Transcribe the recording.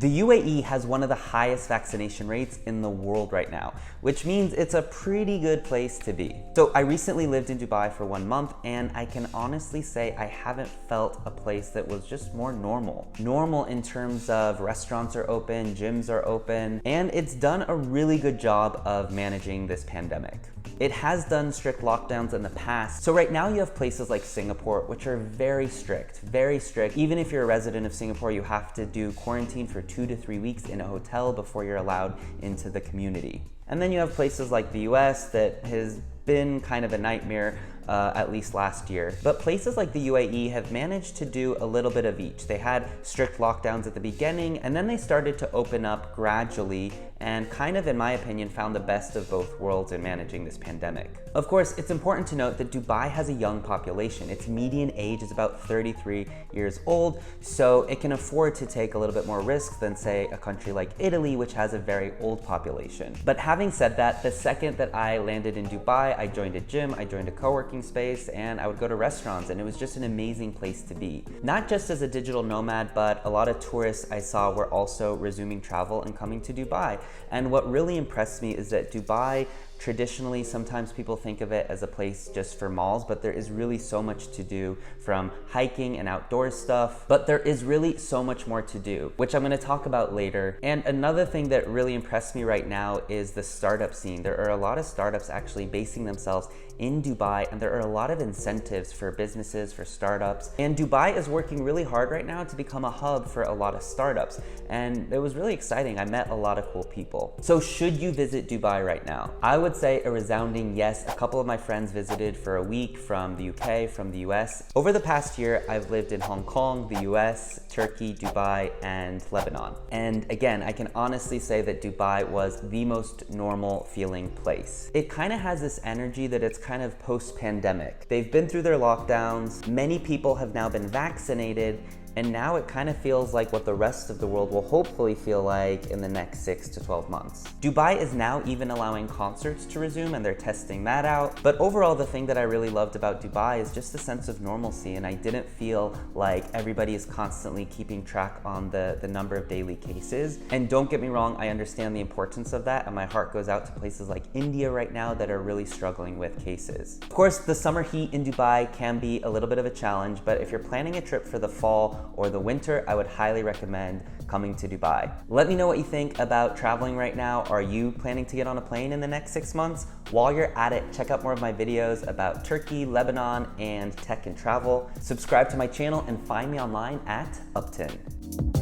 The UAE has one of the highest vaccination rates in the world right now, which means it's a pretty good place to be. So I recently lived in Dubai for 1 month, and I can honestly say I haven't felt a place that was just more normal. Normal in terms of restaurants are open, gyms are open, and it's done a really good job of managing this pandemic. It has done strict lockdowns in the past. So right now you have places like Singapore, which are very strict, very strict. Even if you're a resident of Singapore, you have to do quarantine for 2 to 3 weeks in a hotel before you're allowed into the community. And then you have places like the US that has been kind of a nightmare, at least last year. But places like the UAE have managed to do a little bit of each. They had strict lockdowns at the beginning, and then they started to open up gradually and kind of, in my opinion, found the best of both worlds in managing this pandemic. Of course, it's important to note that Dubai has a young population. Its median age is about 33 years old, so it can afford to take a little bit more risk than, say, a country like Italy, which has a very old population. But having said that, the second that I landed in Dubai, I joined a gym, I joined a co-working space, and I would go to restaurants, and it was just an amazing place to be. Not just as a digital nomad, but a lot of tourists I saw were also resuming travel and coming to Dubai. And what really impressed me is that Dubai, traditionally, sometimes people think of it as a place just for malls, but there is really so much to do, from hiking and outdoor stuff, but there is really so much more to do, which I'm gonna talk about later. And another thing that really impressed me right now is the startup scene. There are a lot of startups actually basing themselves in Dubai, and there are a lot of incentives for businesses, for startups. And Dubai is working really hard right now to become a hub for a lot of startups. And it was really exciting. I met a lot of cool people. So should you visit Dubai right now? I would say a resounding yes. A couple of my friends visited for a week from the UK, from the US. Over the past year, I've lived in Hong Kong, the US, Turkey, Dubai, and Lebanon. And again, I can honestly say that Dubai was the most normal feeling place. It kind of has this energy that it's kind of post-pandemic. They've been through their lockdowns. Many people have now been vaccinated, and now it kind of feels like what the rest of the world will hopefully feel like in the next 6 to 12 months. Dubai is now even allowing concerts to resume, and they're testing that out. But overall, the thing that I really loved about Dubai is just the sense of normalcy, and I didn't feel like everybody is constantly keeping track on the number of daily cases. And don't get me wrong, I understand the importance of that, and my heart goes out to places like India right now that are really struggling with cases. Of course, the summer heat in Dubai can be a little bit of a challenge, but if you're planning a trip for the fall or the winter, I would highly recommend coming to Dubai. Let me know what you think about traveling right now. Are you planning to get on a plane in the next 6 months? While you're at it, check out more of my videos about Turkey, Lebanon, and tech and travel. Subscribe to my channel and find me online at Uptin.